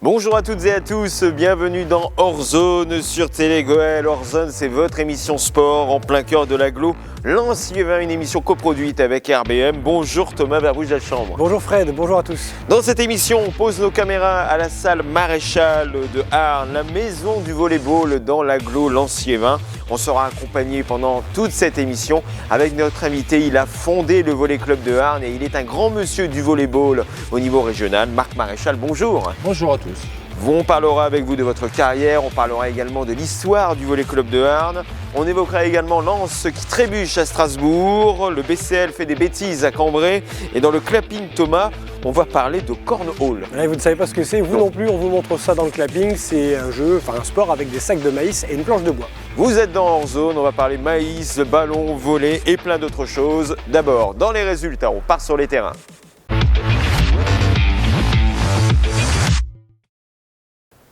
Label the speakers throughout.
Speaker 1: Bonjour à toutes et à tous, bienvenue dans Hors Zone sur Télé Goël. Hors Zone, c'est votre émission sport en plein cœur de l'agglo Lens-Liévin, une émission coproduite avec RBM. Bonjour Thomas Verbouge-Lachambre.
Speaker 2: Bonjour Fred, bonjour à tous.
Speaker 1: Dans cette émission, on pose nos caméras à la salle Maréchal de Arnes, la maison du volleyball dans l'agglo Lens-Liévin. On sera accompagné pendant toute cette émission avec notre invité. Il a fondé le Volley Club de Arnes et il est un grand monsieur du volleyball au niveau régional. Marc Maréchal, bonjour.
Speaker 3: Bonjour à tous.
Speaker 1: On parlera avec vous de votre carrière, on parlera également de l'histoire du Volley Club de Arnes. On évoquera également Lens qui trébuche à Strasbourg, le BCL fait des bêtises à Cambrai et dans le clapping Thomas, on va parler de cornhole.
Speaker 2: Là, vous ne savez pas ce que c'est, vous non plus, on vous montre ça dans le clapping. C'est un jeu, un sport avec des sacs de maïs et une planche de bois.
Speaker 1: Vous êtes dans Hors Zone, on va parler maïs, ballon, volley et plein d'autres choses. D'abord, dans les résultats, on part sur les terrains.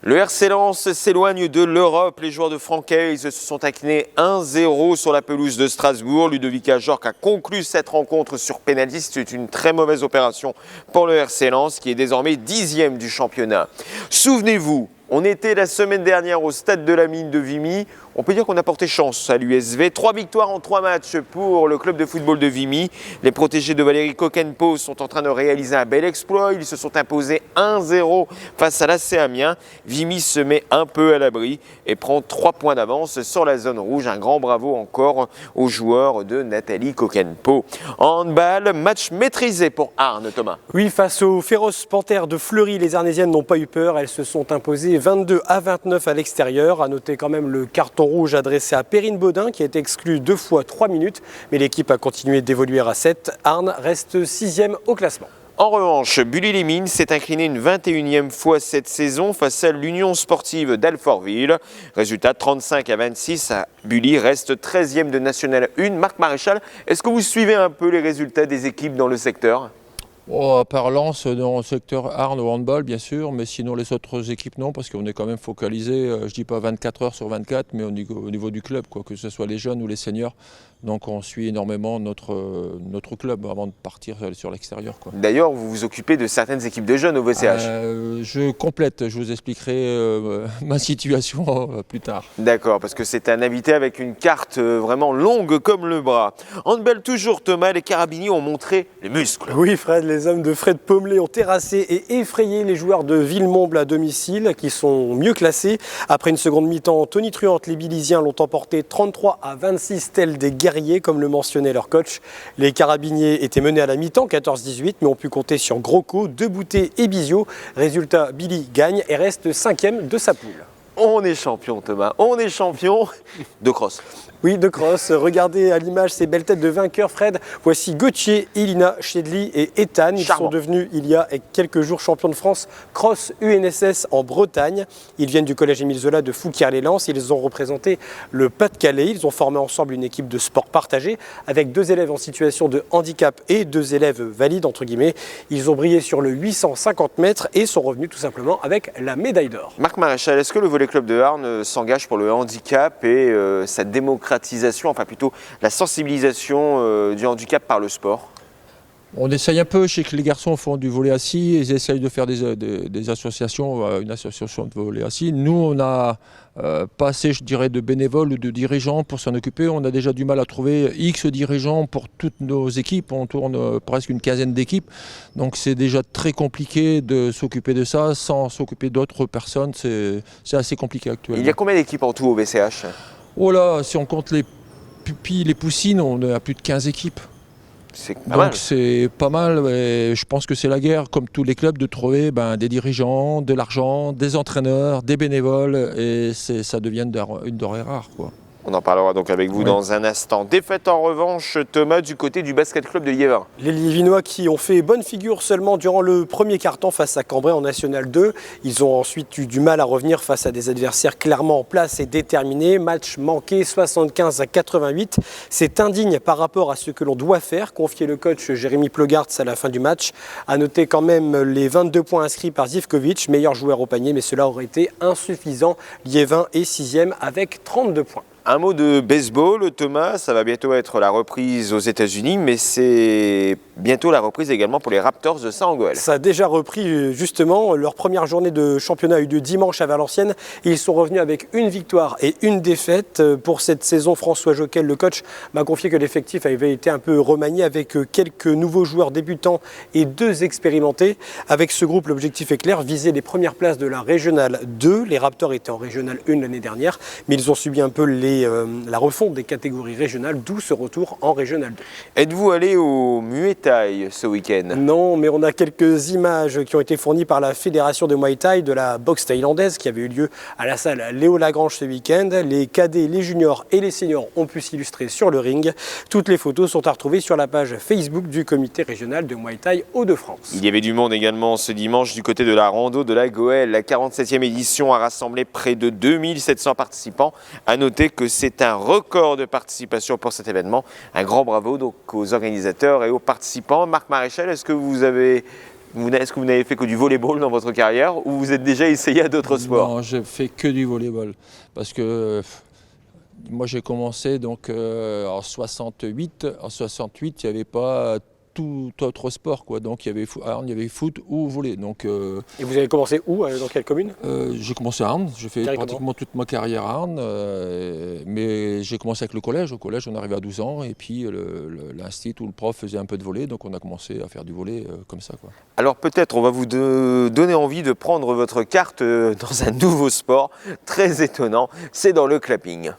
Speaker 1: Le RC Lens s'éloigne de l'Europe. Les joueurs de Francaise se sont inclinés 1-0 sur la pelouse de Strasbourg. Ludovic Ajorc a conclu cette rencontre sur pénalty. C'est une très mauvaise opération pour le RC Lens qui est désormais 10e du championnat. Souvenez-vous, on était la semaine dernière au stade de la Mine de Vimy. On peut dire qu'on a porté chance à l'USV. 3 victoires en 3 matchs pour le club de football de Vimy. Les protégés de Valérie Coquenpo sont en train de réaliser un bel exploit. Ils se sont imposés 1-0 face à l'AC Amiens. Vimy se met un peu à l'abri et prend 3 points d'avance sur la zone rouge. Un grand bravo encore aux joueurs de Nathalie Coquenpo. En handball, match maîtrisé pour Arnes, Thomas.
Speaker 2: Oui, face aux féroces panthères de Fleury, les Arnésiennes n'ont pas eu peur. Elles se sont imposées 22-29 à l'extérieur. À noter quand même le carton rouge adressé à Perrine Baudin qui a été exclue 2 fois 3 minutes. Mais l'équipe a continué d'évoluer à 7. Arnes reste 6e au classement.
Speaker 1: En revanche, Bully-les-Mines s'est incliné une 21e fois cette saison face à l'Union sportive d'Alfortville. Résultat 35-26, Bully reste 13e de National 1. Marc Maréchal, est-ce que vous suivez un peu les résultats des équipes dans le secteur ?
Speaker 3: À part Lens dans le secteur Arnes au handball bien sûr, mais sinon les autres équipes non, parce qu'on est quand même focalisé, je dis pas 24 heures sur 24, mais au niveau du club, quoi, que ce soit les jeunes ou les seniors. Donc on suit énormément notre club avant de partir sur l'extérieur.
Speaker 1: D'ailleurs, vous vous occupez de certaines équipes de jeunes au VCH.
Speaker 3: Je complète, je vous expliquerai ma situation plus tard.
Speaker 1: D'accord, parce que c'est un invité avec une carte vraiment longue comme le bras. Handball toujours Thomas, les Carabiniers ont montré les muscles.
Speaker 2: Oui Fred, les hommes de Fred Pommelet ont terrassé et effrayé les joueurs de Villemomble à domicile qui sont mieux classés. Après une seconde mi-temps, Tony Truante, les Bilisiens l'ont emporté 33-26 tels des guerriers comme le mentionnait leur coach. Les Carabiniers étaient menés à la mi-temps 14-18 mais ont pu compter sur Grosco, Debouté et Bizio. Résultat, Billy gagne et reste 5e de sa poule.
Speaker 1: On est champion Thomas, on est champion de cross.
Speaker 2: Oui, de cross. Regardez à l'image ces belles têtes de vainqueurs, Fred. Voici Gauthier, Ilina, Chedli et Ethan. Ils sont devenus, il y a quelques jours, champions de France cross UNSS en Bretagne. Ils viennent du collège Émile Zola de Fouquier-les-Lances. Ils ont représenté le Pas-de-Calais. Ils ont formé ensemble une équipe de sport partagé avec 2 élèves en situation de handicap et 2 élèves valides, entre guillemets. Ils ont brillé sur le 850 mètres et sont revenus tout simplement avec la médaille d'or.
Speaker 1: Marc Maréchal, est-ce que le Volley Club de Arnes s'engage pour le handicap et sa démocratisation, enfin plutôt la sensibilisation du handicap par le sport?
Speaker 3: On essaye un peu, je sais que les garçons font du volley assis, ils essayent de faire des associations, une association de volley assis. Nous, on n'a pas assez, je dirais, de bénévoles ou de dirigeants pour s'en occuper. On a déjà du mal à trouver X dirigeants pour toutes nos équipes. On tourne presque une quinzaine d'équipes. Donc c'est déjà très compliqué de s'occuper de ça sans s'occuper d'autres personnes. C'est assez compliqué actuellement.
Speaker 1: Il y a combien d'équipes en tout au VCH?
Speaker 3: Oh là, si on compte les pupilles, les poussines, on est à plus de 15 équipes. Donc c'est pas mal, et je pense que c'est la guerre, comme tous les clubs, de trouver des dirigeants, de l'argent, des entraîneurs, des bénévoles, et ça devient une denrée rare, quoi.
Speaker 1: On en parlera donc avec vous dans un instant. Défaite en revanche, Thomas, du côté du basket club de Liévin.
Speaker 2: Les Liévinois qui ont fait bonne figure seulement durant le premier quart-temps face à Cambrai en National 2. Ils ont ensuite eu du mal à revenir face à des adversaires clairement en place et déterminés. Match manqué 75-88. C'est indigne par rapport à ce que l'on doit faire, confiait le coach Jérémy Plogarts à la fin du match. À noter quand même les 22 points inscrits par Zivkovic, meilleur joueur au panier, mais cela aurait été insuffisant. Liévin est 6e avec 32 points.
Speaker 1: Un mot de baseball, Thomas, ça va bientôt être la reprise aux États-Unis, mais c'est bientôt la reprise également pour les Raptors de Saint-Angoël.
Speaker 2: Ça a déjà repris justement. Leur première journée de championnat a eu lieu dimanche à Valenciennes. Ils sont revenus avec une victoire et une défaite. Pour cette saison, François Joquel, le coach, m'a confié que l'effectif avait été un peu remanié avec quelques nouveaux joueurs débutants et 2 expérimentés. Avec ce groupe, l'objectif est clair, viser les premières places de la Régionale 2. Les Raptors étaient en Régionale 1 l'année dernière, mais ils ont subi un peu la refonte des catégories régionales, d'où ce retour en Régionale 2.
Speaker 1: Êtes-vous allé au Muay Thai ce week-end?
Speaker 2: Non, mais on a quelques images qui ont été fournies par la Fédération de Muay Thai de la boxe thaïlandaise qui avait eu lieu à la salle Léo Lagrange ce week-end. Les cadets, les juniors et les seniors ont pu s'illustrer sur le ring. Toutes les photos sont à retrouver sur la page Facebook du comité régional de Muay Thai Hauts-de-France.
Speaker 1: Il y avait du monde également ce dimanche du côté de la rando de la Goëlle. La 47e édition a rassemblé près de 2700 participants. À noter que c'est un record de participation pour cet événement. Un grand bravo donc aux organisateurs et aux participants. Marc Maréchal, est-ce que vous n'avez fait que du volleyball dans votre carrière ou vous êtes déjà essayé à d'autres sports?
Speaker 3: Non, j'ai fait que du volleyball parce que moi j'ai commencé donc en 68. En 68, il n'y avait pas tout autre sport, quoi. Donc il y avait foot ou volley. Donc,
Speaker 2: et vous avez commencé où? Dans quelle commune?
Speaker 3: J'ai commencé à Arnes, j'ai fait pratiquement toute ma carrière à Arnes, mais j'ai commencé avec le collège. Au collège, on arrivait à 12 ans et puis l'institut ou le prof faisait un peu de volley, donc on a commencé à faire du volley comme ça, quoi.
Speaker 1: Alors peut-être on va vous donner envie de prendre votre carte dans un nouveau sport très étonnant, c'est dans le clapping.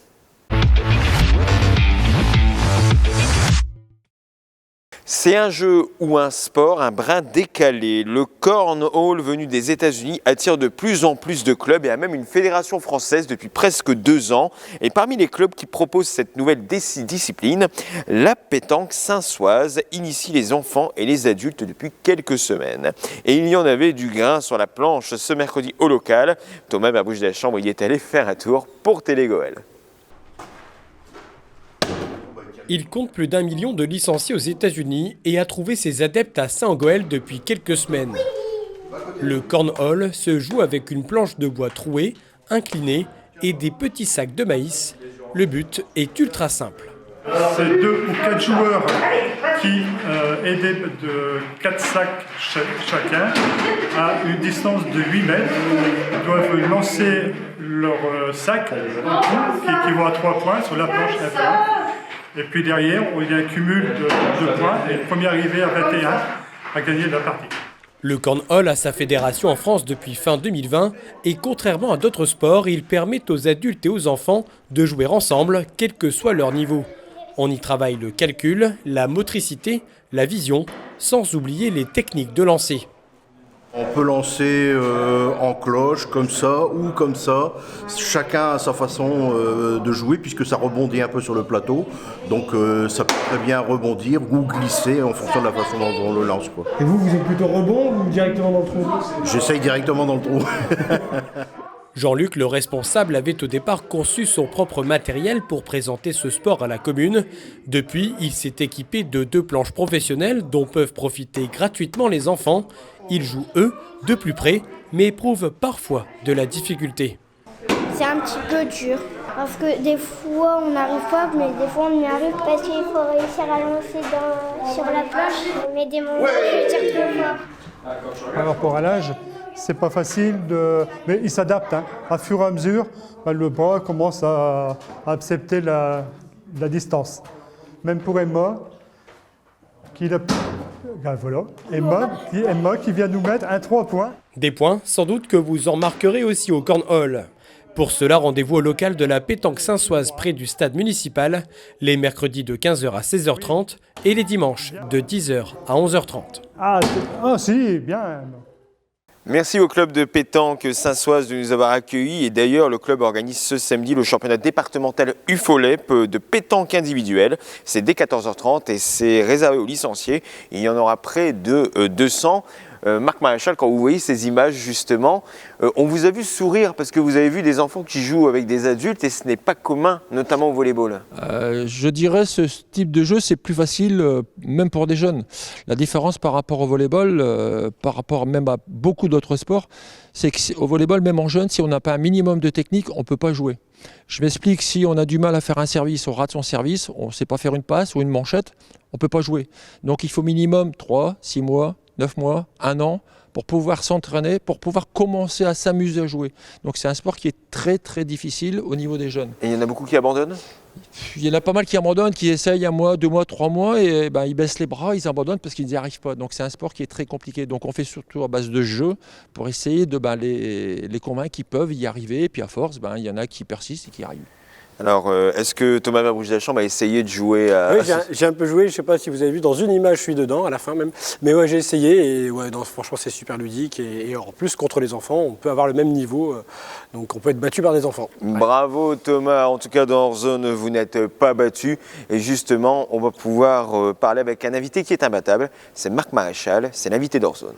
Speaker 1: C'est un jeu ou un sport un brin décalé. Le cornhole venu des États-Unis attire de plus en plus de clubs et a même une fédération française depuis presque 2 ans. Et parmi les clubs qui proposent cette nouvelle discipline, la pétanque saint-soise initie les enfants et les adultes depuis quelques semaines. Et il y en avait du grain sur la planche ce mercredi au local. Thomas Berbouche de la Chambre y est allé faire un tour pour Télé Goëlle.
Speaker 2: Il compte plus d'1 million de licenciés aux États-Unis et a trouvé ses adeptes à Saint-Angoël depuis quelques semaines. Le cornhole se joue avec une planche de bois trouée, inclinée et des petits sacs de maïs. Le but est ultra simple.
Speaker 4: C'est 2 ou 4 joueurs qui, aidés de 4 sacs chacun, à une distance de 8 mètres, doivent lancer leur sac qui équivaut à 3 points sur la planche F1. Et puis derrière, il y a un cumul de points et le premier arrivé à 21 a gagné la partie.
Speaker 2: Le cornhole a sa fédération en France depuis fin 2020 et contrairement à d'autres sports, il permet aux adultes et aux enfants de jouer ensemble, quel que soit leur niveau. On y travaille le calcul, la motricité, la vision, sans oublier les techniques de lancer.
Speaker 5: On peut lancer en cloche, comme ça ou comme ça. Chacun a sa façon de jouer puisque ça rebondit un peu sur le plateau. Donc ça peut très bien rebondir ou glisser en fonction de la façon dont on le lance, quoi.
Speaker 2: Et vous êtes plutôt rebond ou directement dans le trou?
Speaker 5: J'essaye directement dans le trou.
Speaker 2: Jean-Luc, le responsable, avait au départ conçu son propre matériel pour présenter ce sport à la commune. Depuis, il s'est équipé de 2 planches professionnelles dont peuvent profiter gratuitement les enfants. Ils jouent, eux, de plus près, mais éprouvent parfois de la difficulté.
Speaker 6: C'est un petit peu dur, parce que des fois on n'arrive pas, mais des fois on y arrive parce qu'il faut réussir à lancer sur la planche. Mais des moments, je tire trop fort.
Speaker 4: Par rapport à l'âge, c'est pas facile, mais il s'adapte. À fur et à mesure, le bras commence à accepter la distance. Même pour Emma, Emma qui vient nous mettre un 3 points.
Speaker 2: Des points, sans doute que vous en marquerez aussi au cornhole. Pour cela, rendez-vous au local de la pétanque saint-soise près du stade municipal, les mercredis de 15h à 16h30 et les dimanches de 10h à 11h30.
Speaker 4: Ah si, bien.
Speaker 1: Merci au club de pétanque Saint-Soise de nous avoir accueillis. Et d'ailleurs, le club organise ce samedi le championnat départemental UFOLEP de pétanque individuelle. C'est dès 14h30 et c'est réservé aux licenciés. Il y en aura près de 200. Marc Maréchal, quand vous voyez ces images justement, on vous a vu sourire parce que vous avez vu des enfants qui jouent avec des adultes et ce n'est pas commun, notamment au volleyball.
Speaker 3: Je dirais ce type de jeu, c'est plus facile même pour des jeunes. La différence par rapport au volleyball, par rapport même à beaucoup d'autres sports, c'est qu'au volleyball, même en jeune, si on n'a pas un minimum de technique, on ne peut pas jouer. Je m'explique, si on a du mal à faire un service, on rate son service, on ne sait pas faire une passe ou une manchette, on ne peut pas jouer. Donc il faut minimum 3, 6 mois, 9 mois, 1 an pour pouvoir s'entraîner, pour pouvoir commencer à s'amuser à jouer. Donc c'est un sport qui est très très difficile au niveau des jeunes.
Speaker 1: Et il y en a beaucoup qui abandonnent ?
Speaker 3: Il y en a pas mal qui abandonnent, qui essayent 1 mois, 2 mois, 3 mois et ils baissent les bras, ils abandonnent parce qu'ils n'y arrivent pas. Donc c'est un sport qui est très compliqué. Donc on fait surtout à base de jeu pour essayer de les convaincre qu'ils peuvent y arriver. Et puis à force, il y en a qui persistent et qui y arrivent.
Speaker 1: Alors, est-ce que Thomas Mabrouche-Deschamps a essayé de jouer à...
Speaker 2: Oui, j'ai un peu joué, je ne sais pas si vous avez vu, dans une image, je suis dedans, à la fin même. Mais ouais, j'ai essayé et ouais, franchement, c'est super ludique. Et en plus, contre les enfants, on peut avoir le même niveau. Donc, on peut être battu par des enfants.
Speaker 1: Bravo Thomas, en tout cas dans Hors-Zone, vous n'êtes pas battu. Et justement, on va pouvoir parler avec un invité qui est imbattable. C'est Marc Maréchal, c'est l'invité d'Hors-Zone.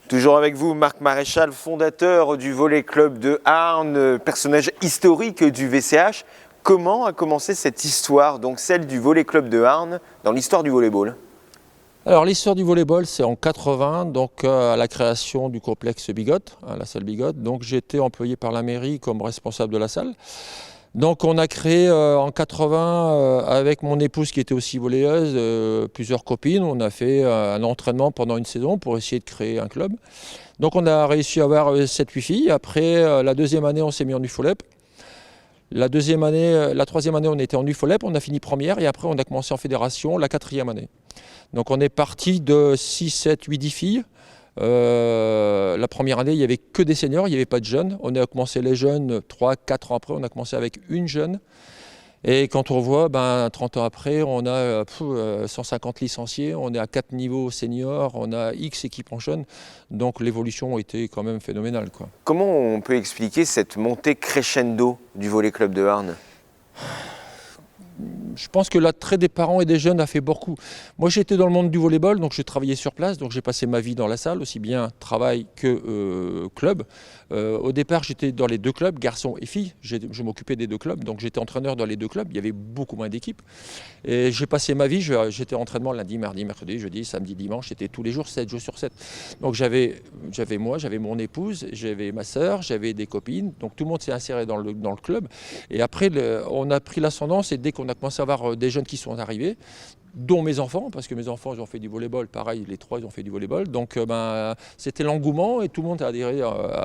Speaker 1: Toujours avec vous, Marc Maréchal, fondateur du Volley Club de Arnes, personnage historique du VCH. Comment a commencé cette histoire, donc celle du Volley Club de Arnes, dans l'histoire du volleyball ?
Speaker 3: Alors l'histoire du volleyball, c'est en 80, donc à la création du complexe Bigotte, la salle Bigotte. Donc j'ai été employé par la mairie comme responsable de la salle. Donc on a créé en 80 avec mon épouse qui était aussi volleyeuse, plusieurs copines. On a fait un entraînement pendant une saison pour essayer de créer un club. Donc on a réussi à avoir 7-8 filles. Après la deuxième année, on s'est mis en UFOLEP. La troisième année, on était en UFOLEP, on a fini première et après on a commencé en fédération la 4e année. Donc on est parti de 6, 7, 8, 10 filles. La première année, il n'y avait que des seniors, il n'y avait pas de jeunes. On a commencé les jeunes 3-4 ans après, on a commencé avec une jeune. Et quand on voit, 30 ans après, on a 150 licenciés, on est à 4 niveaux seniors, on a X équipes en jeunes. Donc l'évolution a été quand même phénoménale, quoi.
Speaker 1: Comment on peut expliquer cette montée crescendo du Volley Club de Arnes ?
Speaker 3: Je pense que l'attrait des parents et des jeunes a fait beaucoup. Moi, j'étais dans le monde du volleyball, donc j'ai travaillé sur place, donc j'ai passé ma vie dans la salle, aussi bien travail que club. Au départ, j'étais dans les 2 clubs, garçons et filles. Je m'occupais des 2 clubs, donc j'étais entraîneur dans les 2 clubs. Il y avait beaucoup moins d'équipes. Et j'ai passé ma vie, j'étais entraînement lundi, mardi, mercredi, jeudi, samedi, dimanche. C'était tous les jours, 7 jours sur 7. Donc j'avais mon épouse, j'avais ma sœur, j'avais des copines. Donc tout le monde s'est inséré dans le club. Et après, on a pris l'ascendance et dès qu'on a commencé à avoir des jeunes qui sont arrivés, dont mes enfants, parce que mes enfants ils ont fait du volleyball, pareil, les 3 ils ont fait du volleyball, donc c'était l'engouement et tout le monde a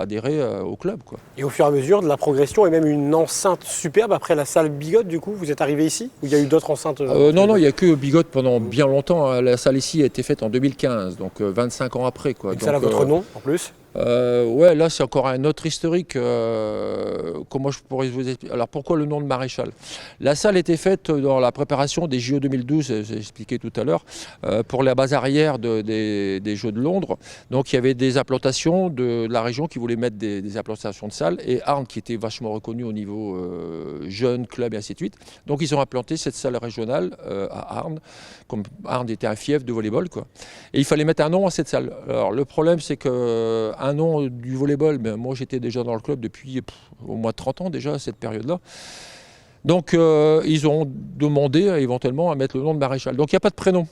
Speaker 3: adhéré au club, quoi.
Speaker 2: Et au fur et à mesure de la progression et même une enceinte superbe après la salle Bigotte, du coup, vous êtes arrivé ici ou il y a eu d'autres enceintes
Speaker 3: Non, il n'y a que Bigotte pendant bien longtemps. La salle ici a été faite en 2015, donc 25 ans après, quoi.
Speaker 2: Donc ça a votre nom en plus ?
Speaker 3: Ouais, là c'est encore un autre historique. Comment je pourrais vous expliquer ? Alors pourquoi le nom de Maréchal ? La salle était faite dans la préparation des JO 2012, j'ai expliqué tout à l'heure, pour la base arrière des Jeux de Londres. Donc il y avait des implantations de la région qui voulaient mettre des implantations de salles et Arnes qui était vachement reconnu au niveau jeunes, club et ainsi de suite. Donc ils ont implanté cette salle régionale à Arnes, comme Arnes était un fief de volleyball, quoi. Et il fallait mettre un nom à cette salle. Alors le problème c'est que un nom du volleyball, moi j'étais déjà dans le club depuis au moins 30 ans déjà à cette période-là. Donc ils ont demandé éventuellement à mettre le nom de Maréchal. Donc il n'y a pas de prénom.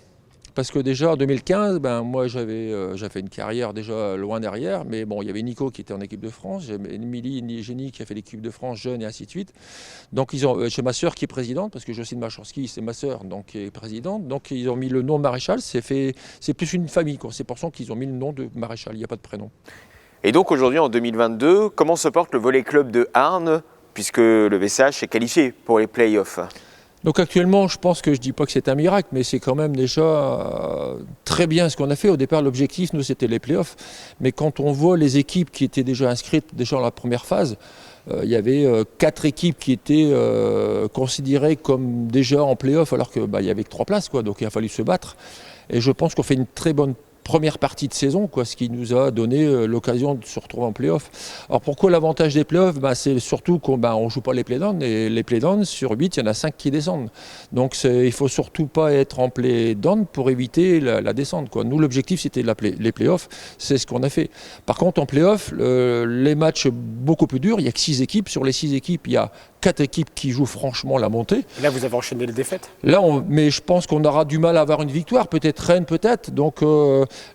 Speaker 3: Parce que déjà en 2015, moi j'avais fait une carrière déjà loin derrière, mais bon, il y avait Nico qui était en équipe de France, j'ai Émilie Nigénie qui a fait l'équipe de France jeune et ainsi de suite. Donc j'ai ma sœur qui est présidente, parce que Jocelyne Machorski, c'est ma sœur, donc qui est présidente. Donc ils ont mis le nom de Maréchal, c'est plus une famille, quoi. C'est pour ça qu'ils ont mis le nom de Maréchal, il n'y a pas de prénom.
Speaker 1: Et donc aujourd'hui en 2022, comment se porte le Volley Club de Arnes, puisque le VCH est qualifié pour les play-offs ?
Speaker 3: Donc actuellement, je pense que je ne dis pas que c'est un miracle, mais c'est quand même déjà très bien ce qu'on a fait. Au départ, l'objectif, nous, c'était les playoffs. Mais quand on voit les équipes qui étaient déjà inscrites déjà dans la première phase, il y avait 4 équipes qui étaient considérées comme déjà en play-off alors qu'il y avait que 3 places, quoi, donc il a fallu se battre. Et je pense qu'on fait une très bonne première partie de saison, quoi, ce qui nous a donné l'occasion de se retrouver en play-off. Alors pourquoi l'avantage des play-offs? C'est surtout qu'on ne joue pas les play-downs, et les play-downs, sur 8, il y en a 5 qui descendent. Donc il ne faut surtout pas être en play-down pour éviter la descente, quoi. Nous, l'objectif, c'était les play-offs, c'est ce qu'on a fait. Par contre, en play-off, les matchs beaucoup plus durs, il n'y a que 6 équipes. Sur les 6 équipes, il y a 4 équipes qui jouent franchement la montée.
Speaker 2: Et là, vous avez enchaîné les défaites.
Speaker 3: Là, mais je pense qu'on aura du mal à avoir une victoire, peut-être Rennes, peut-être. Donc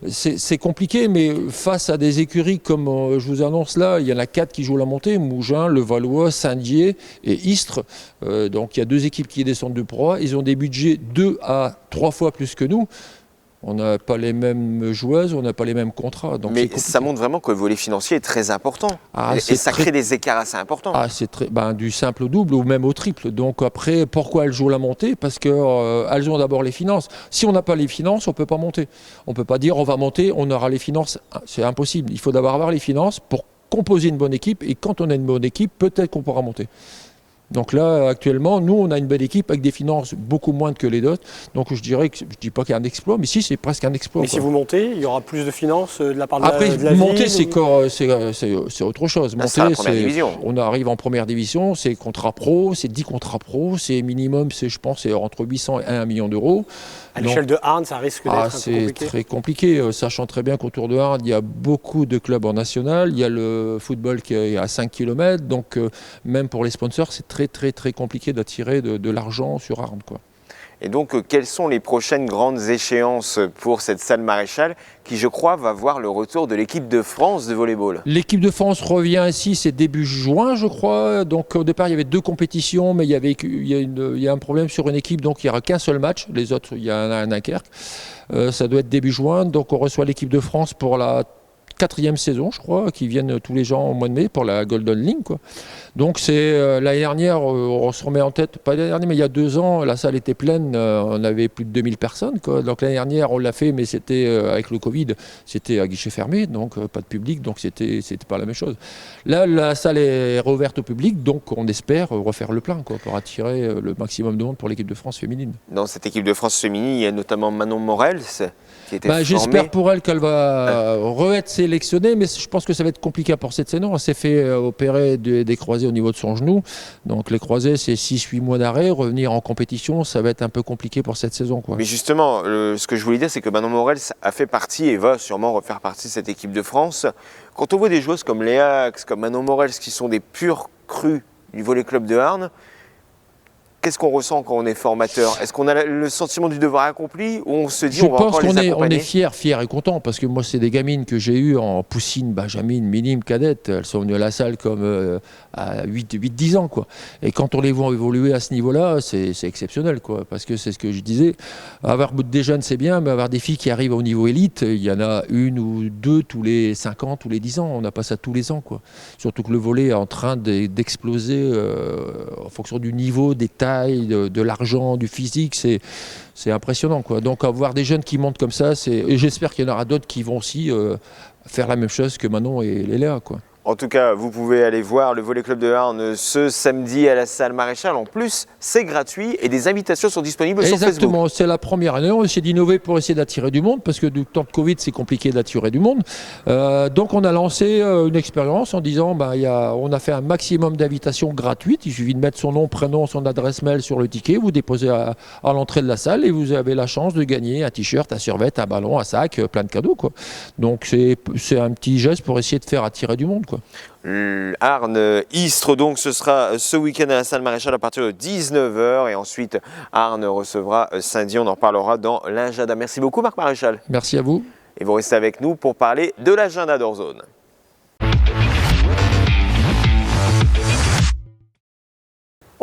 Speaker 3: c'est compliqué, mais face à des écuries comme je vous annonce là, il y en a 4 qui jouent la montée, Mougins, Levallois, Saint-Dié et Istres. Donc il y a 2 équipes qui descendent de Pro A. Ils ont des budgets 2 à 3 fois plus que nous. On n'a pas les mêmes joueuses, on n'a pas les mêmes contrats. Donc
Speaker 1: mais ça montre vraiment que le volet financier est très important. Et ça crée des écarts assez importants.
Speaker 3: C'est du simple au double ou même au triple. Donc après, pourquoi elles jouent la montée? Parce qu'elles ont d'abord les finances. Si on n'a pas les finances, on ne peut pas monter. On ne peut pas dire on va monter, on aura les finances. C'est impossible. Il faut d'abord avoir les finances pour composer une bonne équipe. Et quand on a une bonne équipe, peut-être qu'on pourra monter. Donc là, actuellement, nous, on a une belle équipe avec des finances beaucoup moindres que les autres. Donc je dirais que, je ne dis pas qu'il y a un exploit, mais si, c'est presque un exploit.
Speaker 2: Mais si vous montez, il y aura plus de finances de la part de
Speaker 3: Après,
Speaker 2: de la
Speaker 3: monter,
Speaker 2: ville,
Speaker 3: c'est autre chose.
Speaker 1: Monter, c'est la première division.
Speaker 3: On arrive en première division, c'est contrat pro, c'est 10 contrats pro, c'est minimum, je pense, c'est entre 800 et 1 million d'euros.
Speaker 2: À l'échelle de Arnes, ça risque d'être un peu compliqué.
Speaker 3: C'est très compliqué, sachant très bien qu'autour de Arnes, il y a beaucoup de clubs en national, il y a le football qui est à 5 km, donc même pour les sponsors, c'est très très très compliqué d'attirer de l'argent sur Arnes, quoi.
Speaker 1: Et donc, quelles sont les prochaines grandes échéances pour cette salle Maréchal qui, je crois, va voir le retour de l'équipe de France de volleyball?
Speaker 3: L'équipe de France revient ici, c'est début juin, je crois. Donc au départ, il y avait 2 compétitions, mais il y a un problème sur une équipe, donc il n'y aura qu'un seul match. Les autres, il y en a un à Dunkerque. Ça doit être début juin, donc on reçoit l'équipe de France pour la 4e saison, je crois, qui viennent tous les gens au mois de mai pour la Golden League, quoi. Donc c'est l'année dernière, on se remet en tête, pas l'année dernière, mais il y a 2 ans, la salle était pleine, on avait plus de 2000 personnes, quoi. Donc l'année dernière, on l'a fait, mais c'était avec le Covid, c'était à guichet fermé, donc pas de public, donc c'était pas la même chose. Là, la salle est rouverte au public, donc on espère refaire le plein, quoi, pour attirer le maximum de monde pour l'équipe de France féminine.
Speaker 1: Dans cette équipe de France féminine, il y a notamment Manon Morel, qui était formée.
Speaker 3: J'espère pour elle qu'elle va re-être sélectionnée, mais je pense que ça va être compliqué pour cette saison. Elle s'est fait opérer des croisés au niveau de son genou. Donc les croisés, c'est 6-8 mois d'arrêt. Revenir en compétition, ça va être un peu compliqué pour cette saison, quoi.
Speaker 1: Mais justement, ce que je voulais dire, c'est que Manon Morel a fait partie et va sûrement refaire partie de cette équipe de France. Quand on voit des joueuses comme Léax, comme Manon Morel, qui sont des purs crus du volley club de Arnes, qu'est-ce qu'on ressent quand on est formateur? Est-ce qu'on a le sentiment du devoir accompli ou on se dit on va encore les accompagner?
Speaker 3: On est fiers et contents parce que moi, c'est des gamines que j'ai eues en poussine, benjamine, minime, cadette. Elles sont venues à la salle comme à 8-10 ans, quoi. Et quand on les voit évoluer à ce niveau-là, c'est exceptionnel, quoi. Parce que c'est ce que je disais, avoir des jeunes, c'est bien, mais avoir des filles qui arrivent au niveau élite, il y en a 1 ou 2 tous les 5 ans, tous les 10 ans. On n'a pas ça tous les ans, quoi. Surtout que le volley est en train d'exploser en fonction du niveau, des tailles, de l'argent, du physique, c'est impressionnant, quoi. Donc avoir des jeunes qui montent comme ça, et j'espère qu'il y en aura d'autres qui vont aussi faire la même chose que Manon et Léa, quoi.
Speaker 1: En tout cas, vous pouvez aller voir le Volley Club de Arnes ce samedi à la salle Maréchal. En plus, c'est gratuit et des invitations sont disponibles sur Facebook.
Speaker 3: Exactement, c'est la première année. On essaie d'innover pour essayer d'attirer du monde parce que du temps de Covid, c'est compliqué d'attirer du monde. Donc on a lancé une expérience en disant on a fait un maximum d'invitations gratuites. Il suffit de mettre son nom, prénom, son adresse mail sur le ticket. Vous déposez à l'entrée de la salle et vous avez la chance de gagner un t-shirt, un survêt, un ballon, un sac, plein de cadeaux, quoi. Donc c'est un petit geste pour essayer de faire attirer du monde, quoi.
Speaker 1: Arnes-Istres, donc ce sera ce week-end à la salle Maréchal à partir de 19h et ensuite Arnes recevra Saint-Dié, on en parlera dans l'agenda. Merci beaucoup Marc Maréchal.
Speaker 3: Merci à vous.
Speaker 1: Et vous restez avec nous pour parler de l'agenda d'Orzone.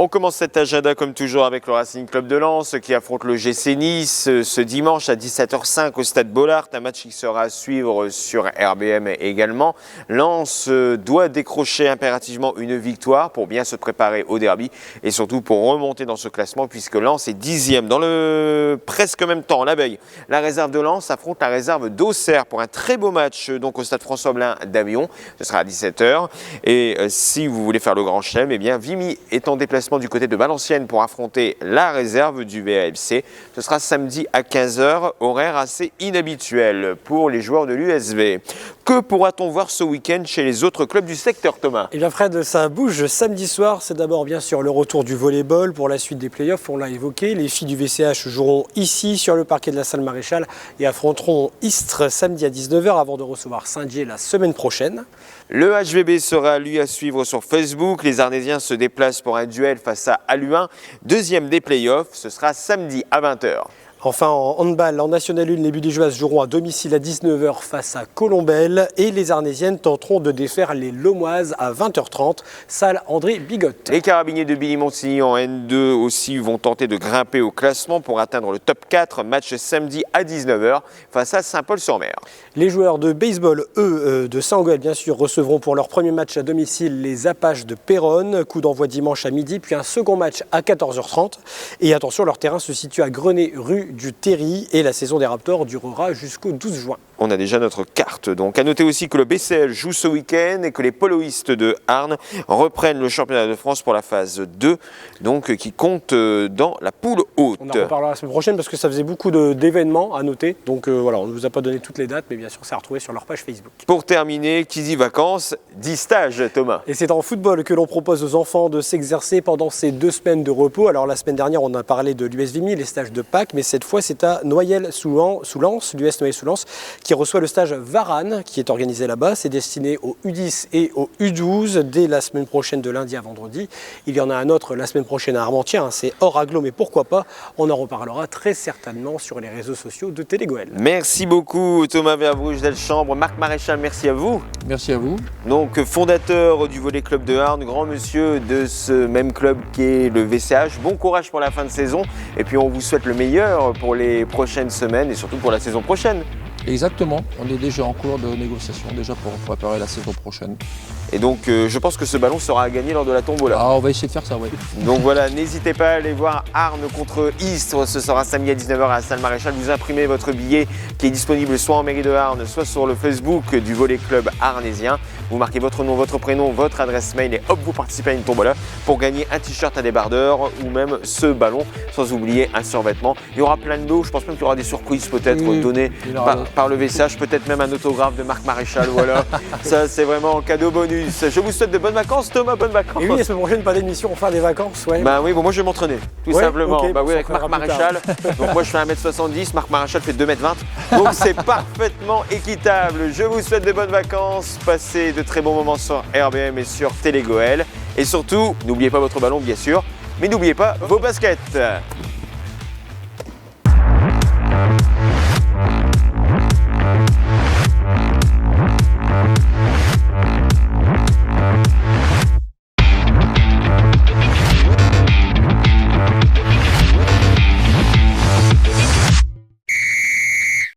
Speaker 1: On commence cet agenda comme toujours avec le Racing Club de Lens qui affronte le GC Nice ce dimanche à 17h05 au Stade Bollaert. Un match qui sera à suivre sur RBM également. Lens doit décrocher impérativement une victoire pour bien se préparer au derby et surtout pour remonter dans ce classement puisque Lens est 10e. Dans le presque même temps, la veille, la réserve de Lens affronte la réserve d'Auxerre pour un très beau match donc au Stade François-Blin d'Amiens. Ce sera à 17h. Et si vous voulez faire le grand chelem, eh bien Vimy est en déplacement du côté de Valenciennes pour affronter la réserve du VAFC. Ce sera samedi à 15h, horaire assez inhabituel pour les joueurs de l'USV. Que pourra-t-on voir ce week-end chez les autres clubs du secteur, Thomas?
Speaker 2: Eh bien Fred, ça bouge samedi soir. C'est d'abord bien sûr le retour du volleyball pour la suite des playoffs, on l'a évoqué. Les filles du VCH joueront ici sur le parquet de la Salle Maréchal et affronteront Istres samedi à 19h avant de recevoir Saint-Dié la semaine prochaine.
Speaker 1: Le HVB sera lui à suivre sur Facebook. Les Arnésiens se déplacent pour un duel face à Aluin. Deuxième des playoffs, ce sera samedi à 20h.
Speaker 2: Enfin, en handball, en National 1, les Budigeoises joueront à domicile à 19h face à Colombelle et les Arnésiennes tenteront de défaire les Lomoises à 20h30, salle André Bigotte.
Speaker 1: Les Carabiniers de Billy-Montigny en N2 aussi vont tenter de grimper au classement pour atteindre le top 4. Match samedi à 19h face à Saint-Paul-sur-Mer.
Speaker 2: Les joueurs de baseball, eux, de Saint-Gouel, bien sûr, recevront pour leur premier match à domicile les Apaches de Péronne. Coup d'envoi dimanche à midi, puis un second match à 14h30. Et attention, leur terrain se situe à Grenay, rue du Terry, et la saison des Raptors durera jusqu'au 12 juin.
Speaker 1: On a déjà notre carte. Donc, à noter aussi que le BCL joue ce week-end et que les poloistes de Arnes reprennent le championnat de France pour la phase 2, donc qui compte dans la poule haute.
Speaker 2: On en reparlera la semaine prochaine parce que ça faisait beaucoup d'événements à noter. Donc voilà, on ne vous a pas donné toutes les dates, mais bien sûr, c'est à retrouver sur leur page Facebook.
Speaker 1: Pour terminer, qui dit vacances, dit stage, Thomas.
Speaker 2: Et c'est en football que l'on propose aux enfants de s'exercer pendant ces 2 semaines de repos. Alors la semaine dernière, on a parlé de l'US Vimy, les stages de Pâques, mais cette fois, c'est à Noyelles-sous-Lens, l'US Noyelles-sous-Lens, qui reçoit le stage Varane qui est organisé là-bas. C'est destiné aux U10 et aux U12 dès la semaine prochaine de lundi à vendredi. Il y en a un autre la semaine prochaine à Armentières, c'est hors aglo, mais pourquoi pas. On en reparlera très certainement sur les réseaux sociaux de Télégoël.
Speaker 1: Merci beaucoup Thomas Verbruge d'Elchambre. Marc Maréchal, merci à vous.
Speaker 3: Merci à vous.
Speaker 1: Donc fondateur du Volley Club de Arnes, grand monsieur de ce même club qui est le VCH. Bon courage pour la fin de saison et puis on vous souhaite le meilleur pour les prochaines semaines et surtout pour la saison prochaine.
Speaker 3: Exactement, on est déjà en cours de négociation déjà pour préparer la saison prochaine.
Speaker 1: Et donc je pense que ce ballon sera à gagner lors de la tombola.
Speaker 3: Ah, on va essayer de faire ça, oui.
Speaker 1: Donc voilà, n'hésitez pas à aller voir Arnes contre Istres, ce sera samedi à 19h à la Salle Maréchal. Vous imprimez votre billet qui est disponible soit en mairie de Arnes, soit sur le Facebook du Volley Club arnésien. Vous marquez votre nom, votre prénom, votre adresse mail et hop, vous participez à une tombola pour gagner un t-shirt à débardeur ou même ce ballon, sans oublier un survêtement. Il y aura plein de lots, je pense même qu'il y aura des surquiz peut-être donnés par le VCH, peut-être même un autographe de Marc Maréchal, voilà. Ça c'est vraiment un cadeau bonus. Je vous souhaite de bonnes vacances Thomas, bonnes vacances.
Speaker 2: Et oui, la semaine prochaine, pas d'émission, on fera des vacances, ouais.
Speaker 1: Bah oui, bon, moi je vais m'entraîner, tout simplement.
Speaker 2: Okay,
Speaker 1: bah oui, avec Marc Maréchal. Donc moi je fais 1m70, Marc Maréchal fait 2m20. Donc c'est parfaitement équitable. Je vous souhaite de bonnes vacances, passez de très bons moments sur RBM et sur Télégoël. Et surtout, n'oubliez pas votre ballon bien sûr, mais n'oubliez pas vos baskets.